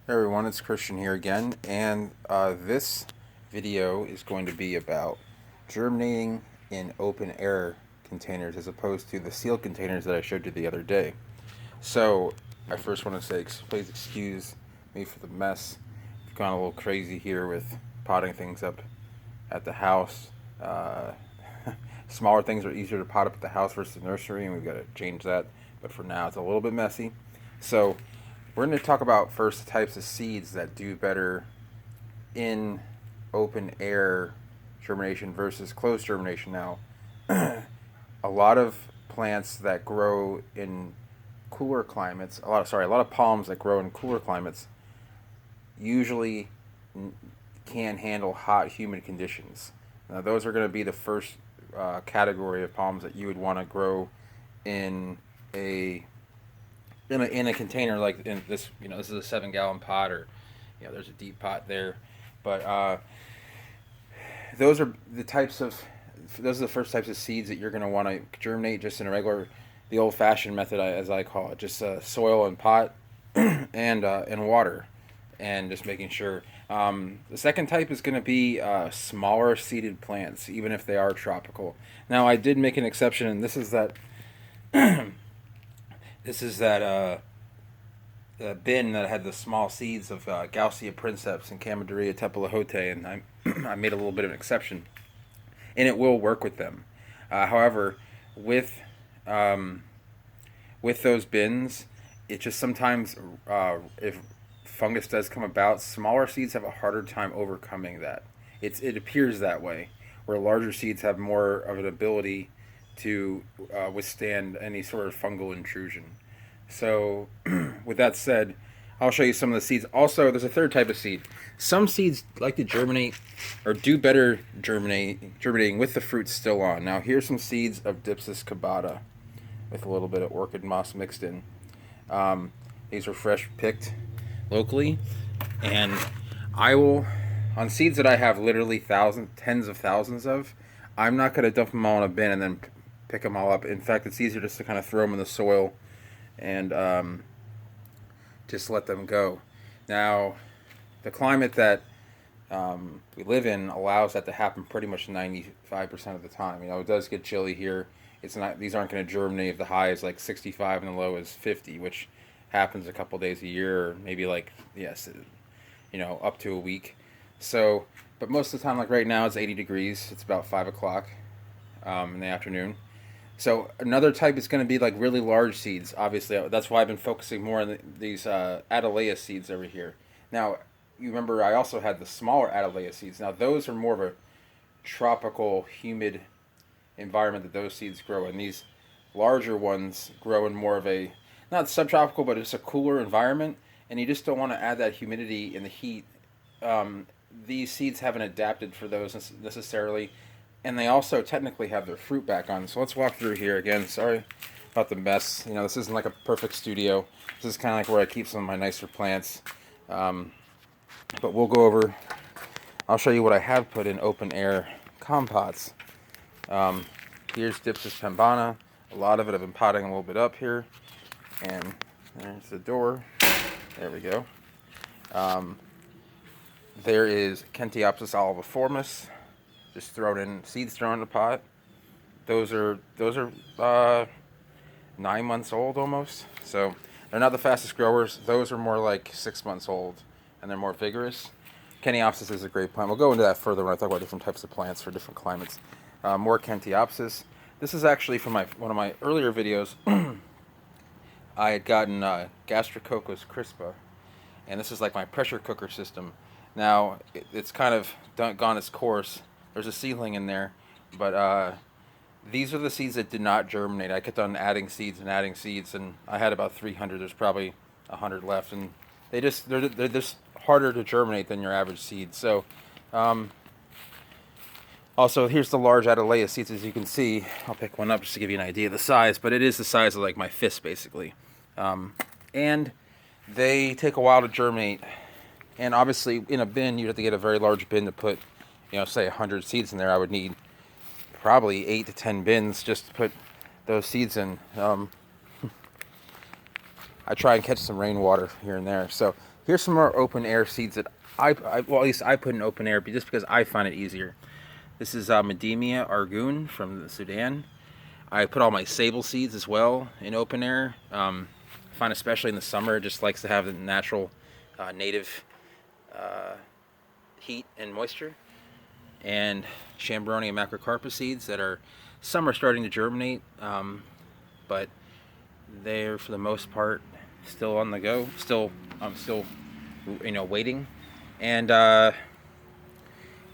Hey everyone, it's Christian here again, and this video is going to be about germinating in open air containers as opposed to the sealed containers that I showed you the other day. So, I first want to say, please excuse me for the mess. I've gone a little crazy here with potting things up at the house. Uh, Smaller things are easier to pot up at the house versus the nursery, and we've got to change that. But for now, it's a little bit messy. So, we're going to talk about first the types of seeds that do better in open air germination versus closed germination. Now, a lot of plants that grow in cooler climates, a lot of palms that grow in cooler climates usually can handle hot, humid conditions. Now, those are going to be the first category of palms that you would want to grow in a in a container like in this. This is a 7-gallon pot, or there's a deep pot there, but those are the types of those are the first types of seeds that you're going to want to germinate just in a regular, the old-fashioned method, as I call it, just soil and pot and water, and just making sure. The second type is going to be smaller seeded plants, even if they are tropical. Now, I did make an exception, and this is that this is that bin that had the small seeds of Gausia princeps and Camadoria tepilohote, and I made a little bit of an exception, and it will work with them. However, with those bins, it just sometimes, if fungus does come about, smaller seeds have a harder time overcoming that. It appears that way, where larger seeds have more of an ability to withstand any sort of fungal intrusion. So, with that said, I'll show you some of the seeds. Also, there's a third type of seed. Some seeds like to germinate, or do better germinating with the fruit still on. Now, here's some seeds of Dipsis cubata with a little bit of orchid moss mixed in. These were fresh picked locally, and I will, on seeds that I have literally tens of thousands of, I'm not going to dump them all in a bin and then pick them all up. In fact, it's easier just to kind of throw them in the soil and just let them go. Now, the climate that we live in allows that to happen pretty much 95% of the time. It does get chilly here. These aren't going to germinate if the high is like 65 and the low is 50, which happens a couple days a year, or maybe up to a week. So, but most of the time, like right now, it's 80 degrees. It's about 5 o'clock in the afternoon. So another type is going to be like really large seeds. Obviously, that's why I've been focusing more on these Atalaya seeds over here. Now, you remember I also had the smaller Atalaya seeds. Now, those are more of a tropical, humid environment that those seeds grow in. These larger ones grow in more of a, not subtropical, but it's a cooler environment, and you just don't want to add that humidity and the heat. These seeds haven't adapted for those necessarily, and they also technically have their fruit back on. So let's walk through here again. Sorry about the mess. This isn't like a perfect studio. This is kind of like where I keep some of my nicer plants. But we'll go over, I'll show you what I have put in open air compots. Here's Dipsis pembana. A lot of it I've been potting a little bit up here. And there's the door. There we go. There is Kentiopsis oliviformis, just seeds thrown in the pot. Those are 9 months old almost. So they're not the fastest growers. Those are more like 6 months old, and they're more vigorous. Kentiopsis is a great plant. We'll go into that further when I talk about different types of plants for different climates. More Kentiopsis. This is actually from one of my earlier videos. I had gotten Gastrococos crispa, and this is like my pressure cooker system. Now, it's kind of gone its course. There's a seedling in there, but these are the seeds that did not germinate. I kept on adding seeds, and I had about 300. There's probably 100 left, and they're just harder to germinate than your average seed. So, also, here's the large Atalaya seeds. As you can see, I'll pick one up just to give you an idea of the size, but it is the size of like my fist, basically. And they take a while to germinate. And obviously, in a bin, you'd have to get a very large bin to put, say 100 seeds in there. I would need probably 8 to 10 bins just to put those seeds in. I try and catch some rainwater here and there. So Here's some more open air seeds that well, at least I put in open air just because I find it easier. This is Medemia Argoon from the Sudan. I put all my sable seeds as well in open air. I find especially in the summer, it just likes to have the natural native heat and moisture. And Chambroni and Macrocarpa seeds that are, some are starting to germinate, but they're for the most part still on the go. I'm still waiting. And I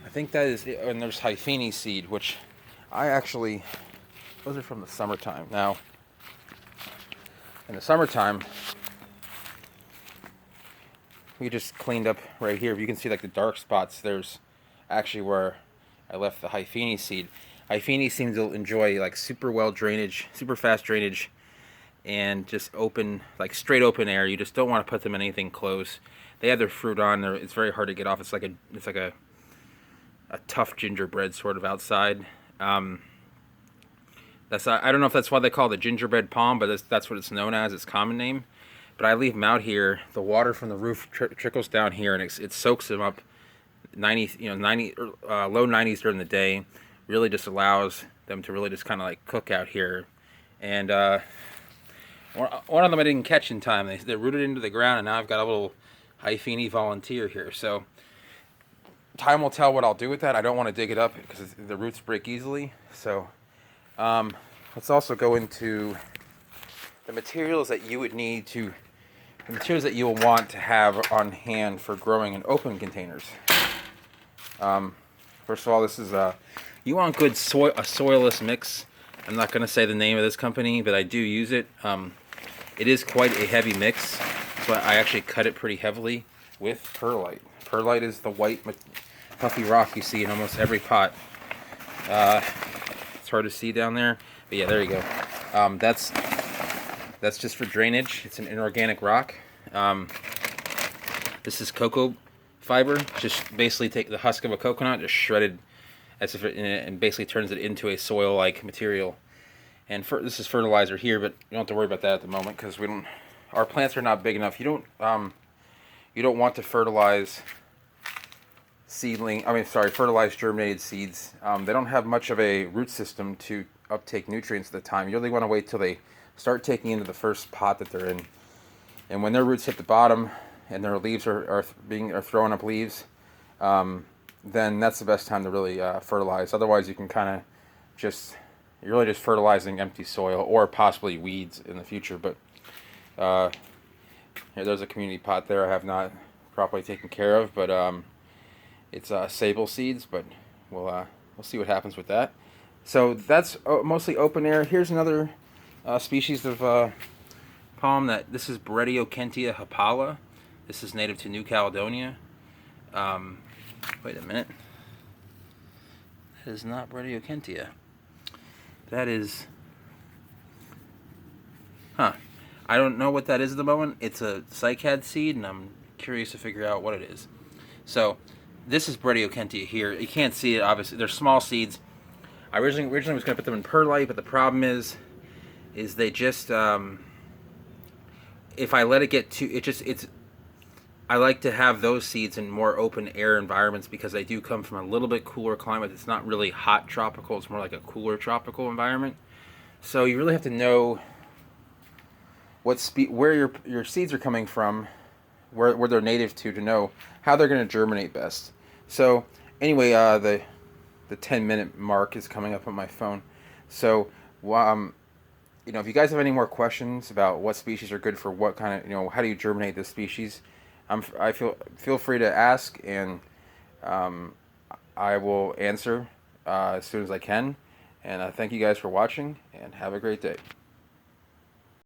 think that is it. And there's Hyphene seed, which I actually, those are from the summertime. Now, in the summertime, we just cleaned up right here. If you can see like the dark spots, there's actually where I left the Hyphene seed. Hyphene seems to enjoy like super well drainage, super fast drainage, and just open, like straight open air. You just don't want to put them in anything close. They have their fruit on there. It's very hard to get off. It's like a tough gingerbread sort of outside. I don't know if that's why they call it the gingerbread palm, but that's what it's known as. Its common name. But I leave them out here. The water from the roof trickles down here, and it soaks them up. 90 low 90s during the day. Really just allows them to really just kind of like cook out here. And one of them I didn't catch in time. They're rooted into the ground, and now I've got a little Hyphene volunteer here. So time will tell what I'll do with that. I don't want to dig it up because the roots break easily. So let's also go into the materials that you would need to, the materials that you will want to have on hand for growing in open containers. First of all, this is you want good a soilless mix. I'm not going to say the name of this company, but I do use it. It is quite a heavy mix, but I actually cut it pretty heavily with perlite. Perlite is the white puffy rock you see in almost every pot. It's hard to see down there, but yeah, there you go. That's just for drainage. It's an inorganic rock. This is cocoa fiber. Just basically take the husk of a coconut, just shredded as if and basically turns it into a soil-like material. And this is fertilizer here, but you don't have to worry about that at the moment because our plants are not big enough. You don't want to fertilize fertilize germinated seeds. They don't have much of a root system to uptake nutrients at the time. You really want to wait till they start taking into the first pot that they're in. And when their roots hit the bottom and their leaves are throwing up leaves, then that's the best time to really fertilize. Otherwise, you can kind of you're really just fertilizing empty soil or possibly weeds in the future. But here, there's a community pot there I have not properly taken care of, but it's sable seeds. But we'll see what happens with that. So that's mostly open air. Here's another species of palm this is Beretti Oak hapala. This is native to New Caledonia. Wait a minute. That is not Beretti Oak. That is... I don't know what that is at the moment. It's a cycad seed, and I'm curious to figure out what it is. So, this is Beretti Oak here. You can't see it, obviously. They're small seeds. I originally was going to put them in perlite, but the problem is they just... if I let it get too... I like to have those seeds in more open air environments because they do come from a little bit cooler climate. It's not really hot tropical. It's more like a cooler tropical environment. So you really have to know where your seeds are coming from, where they're native to know how they're going to germinate best. So anyway, the 10-minute mark is coming up on my phone. So if you guys have any more questions about what species are good for what kind of, how do you germinate this species, feel free to ask, and I will answer as soon as I can. And I thank you guys for watching, and have a great day.